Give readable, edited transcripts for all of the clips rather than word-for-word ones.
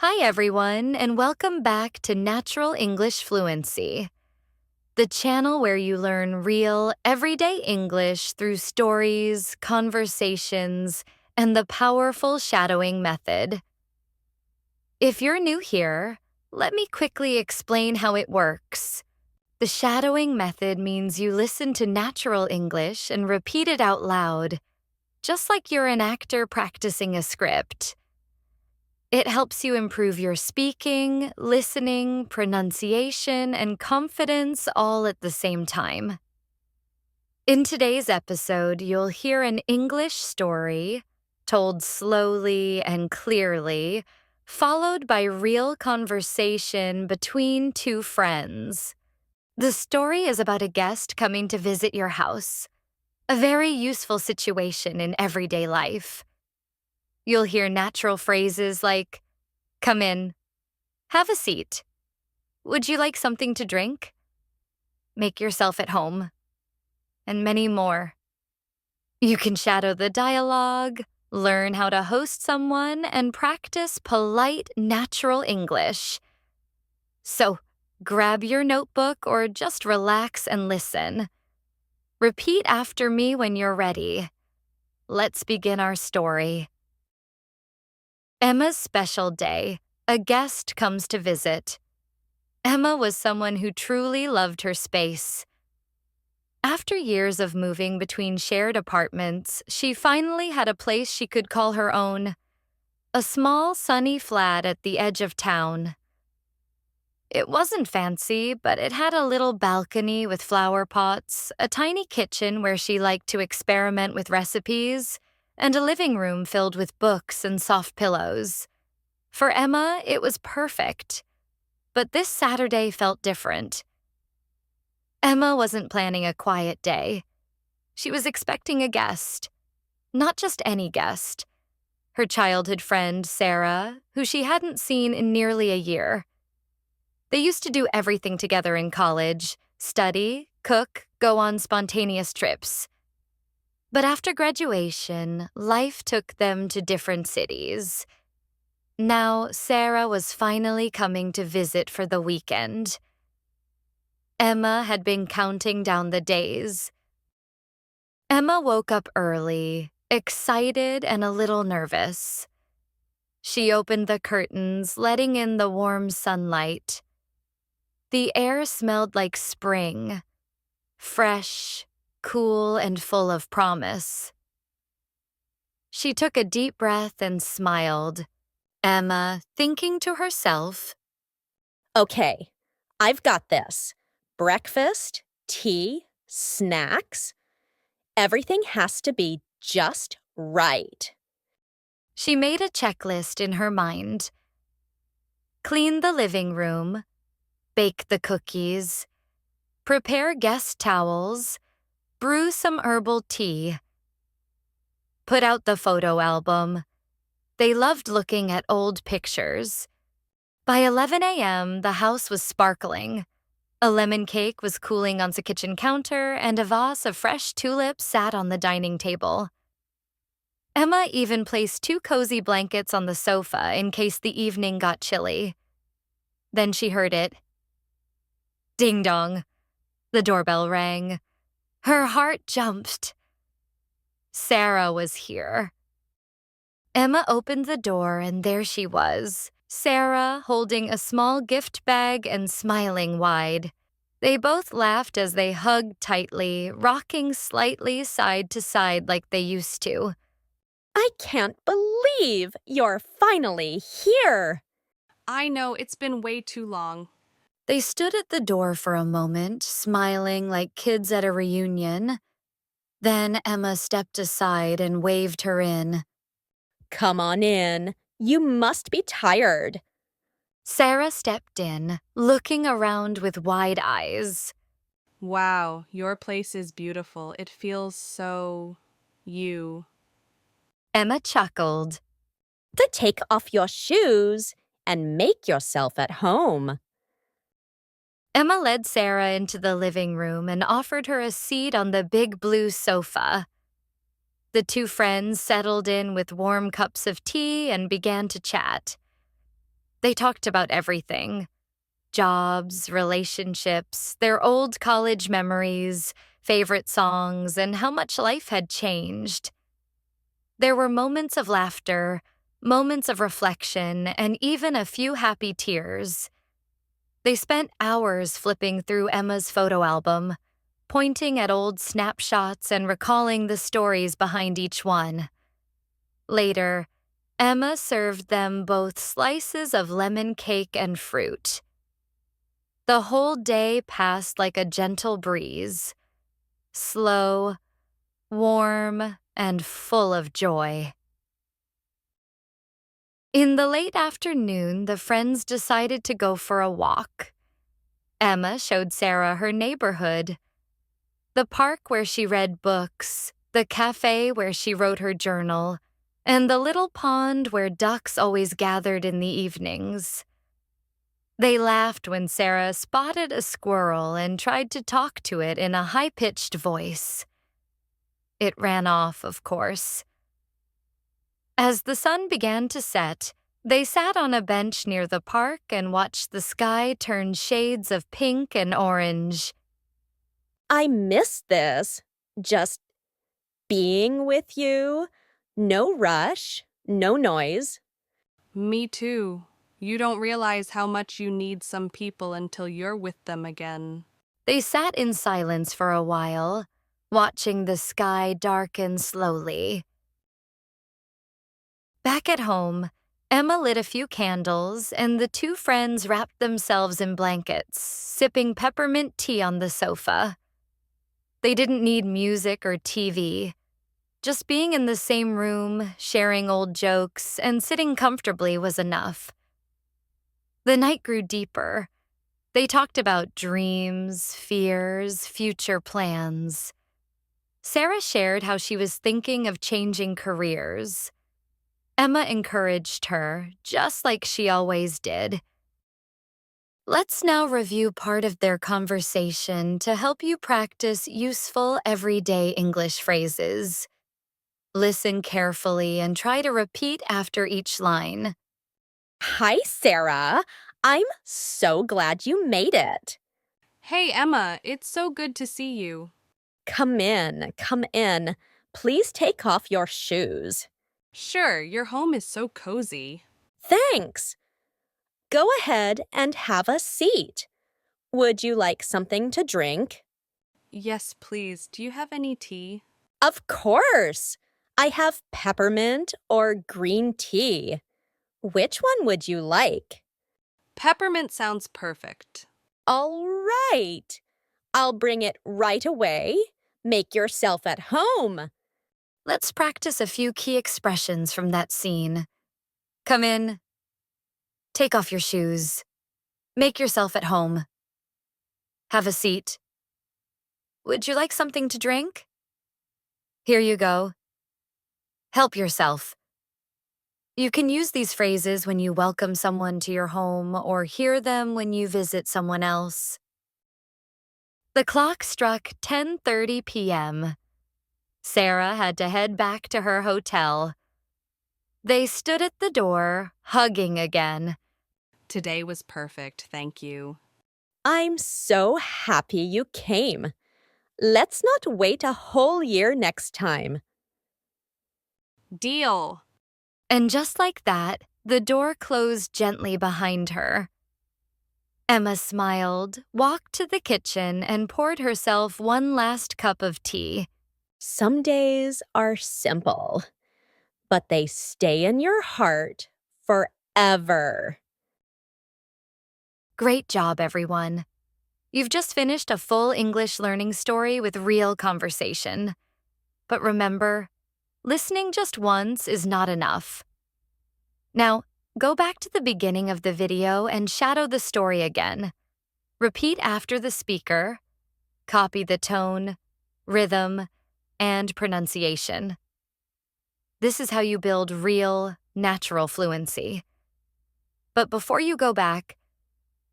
Hi, everyone, and welcome back to Natural English Fluency, the channel where you learn real, everyday English through stories, conversations, and the powerful shadowing method. If you're new here, let me quickly explain how it works. The shadowing method means you listen to natural English and repeat it out loud, just like you're an actor practicing a script. It helps you improve your speaking, listening, pronunciation, and confidence all at the same time. In today's episode, you'll hear an English story, told slowly and clearly, followed by real conversation between two friends. The story is about a guest coming to visit your house, a very useful situation in everyday life. You'll hear natural phrases like, "Come in," "Have a seat," "Would you like something to drink?" "Make yourself at home," and many more. You can shadow the dialogue, learn how to host someone, and practice polite, natural English. So, grab your notebook or just relax and listen. Repeat after me when you're ready. Let's begin our story. Emma's special day. A guest comes to visit. Emma was someone who truly loved her space. After years of moving between shared apartments, she finally had a place she could call her own. A small, sunny flat at the edge of town. It wasn't fancy, but it had a little balcony with flower pots, a tiny kitchen where she liked to experiment with recipes, and a living room filled with books and soft pillows. For Emma, it was perfect. But this Saturday felt different. Emma wasn't planning a quiet day. She was expecting a guest. Not just any guest. Her childhood friend, Sarah, who she hadn't seen in nearly a year. They used to do everything together in college: study, cook, go on spontaneous trips. But after graduation, life took them to different cities. Now, Sarah was finally coming to visit for the weekend. Emma had been counting down the days. Emma woke up early, excited and a little nervous. She opened the curtains, letting in the warm sunlight. The air smelled like spring, fresh, cool, and full of promise. She took a deep breath and smiled. Emma, thinking to herself, Okay, I've got this. Breakfast, tea, snacks. Everything has to be just right. she made a checklist in her mind. Clean the living room, bake the cookies, prepare guest towels, brew some herbal tea. Put out the photo album. They loved looking at old pictures. By 11 a.m., the house was sparkling. A lemon cake was cooling on the kitchen counter, and a vase of fresh tulips sat on the dining table. Emma even placed 2 cozy blankets on the sofa in case the evening got chilly. Then she heard it. Ding dong. The doorbell rang. Her heart jumped. Sarah was here. Emma opened the door, and there she was, Sarah holding a small gift bag and smiling wide. They both laughed as they hugged tightly, rocking slightly side to side like they used to. I can't believe you're finally here. I know, it's been way too long. They stood at the door for a moment, smiling like kids at a reunion. Then Emma stepped aside and waved her in. Come on in. You must be tired. Sarah stepped in, looking around with wide eyes. Wow, your place is beautiful. It feels so you. Emma chuckled. To take off your shoes and make yourself at home. Emma led Sarah into the living room and offered her a seat on the big blue sofa. The two friends settled in with warm cups of tea and began to chat. They talked about everything: jobs, relationships, their old college memories, favorite songs, and how much life had changed. There were moments of laughter, moments of reflection, and even a few happy tears. They spent hours flipping through Emma's photo album, pointing at old snapshots and recalling the stories behind each one. Later, Emma served them both slices of lemon cake and fruit. The whole day passed like a gentle breeze, slow, warm, and full of joy. In the late afternoon, the friends decided to go for a walk. Emma showed Sarah her neighborhood: the park where she read books, the cafe where she wrote her journal, and the little pond where ducks always gathered in the evenings. They laughed when Sarah spotted a squirrel and tried to talk to it in a high-pitched voice. It ran off, of course. As the sun began to set, they sat on a bench near the park and watched the sky turn shades of pink and orange. I miss this. Just being with you. No rush, no noise. Me too. You don't realize how much you need some people until you're with them again. They sat in silence for a while, watching the sky darken slowly. Back at home, Emma lit a few candles, and the two friends wrapped themselves in blankets, sipping peppermint tea on the sofa. They didn't need music or TV. Just being in the same room, sharing old jokes, and sitting comfortably was enough. The night grew deeper. They talked about dreams, fears, future plans. Sarah shared how she was thinking of changing careers. Emma encouraged her, just like she always did. Let's now review part of their conversation to help you practice useful everyday English phrases. Listen carefully and try to repeat after each line. Hi, Sarah. I'm so glad you made it. Hey, Emma, it's so good to see you. Come in, come in. Please take off your shoes. Sure, your home is so cozy. Thanks. Go ahead and have a seat. Would you like something to drink? Yes, please. Do you have any tea? Of course. I have peppermint or green tea. Which one would you like? Peppermint sounds perfect. All right. I'll bring it right away. Make yourself at home. Let's practice a few key expressions from that scene. Come in. Take off your shoes. Make yourself at home. Have a seat. Would you like something to drink? Here you go. Help yourself. You can use these phrases when you welcome someone to your home or hear them when you visit someone else. The clock struck 10:30 p.m. Sarah had to head back to her hotel. They stood at the door, hugging again. Today was perfect, thank you. I'm so happy you came. Let's not wait a whole year next time. Deal! And just like that, the door closed gently behind her. Emma smiled, walked to the kitchen, and poured herself one last cup of tea. Some days are simple, but they stay in your heart forever. Great job, everyone. You've just finished a full English learning story with real conversation. But remember, listening just once is not enough. Now, go back to the beginning of the video and shadow the story again. Repeat after the speaker. Copy the tone, rhythm, and pronunciation. This is how you build real, natural fluency. But before you go back,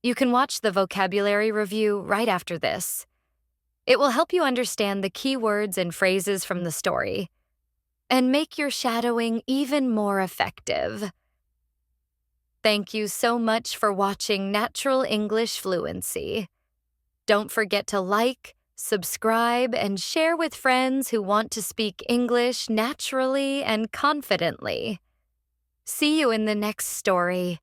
you can watch the vocabulary review right after this. It will help you understand the key words and phrases from the story – and make your shadowing even more effective. Thank you so much for watching Natural English Fluency. Don't forget to like, subscribe, and share with friends who want to speak English naturally and confidently. See you in the next story.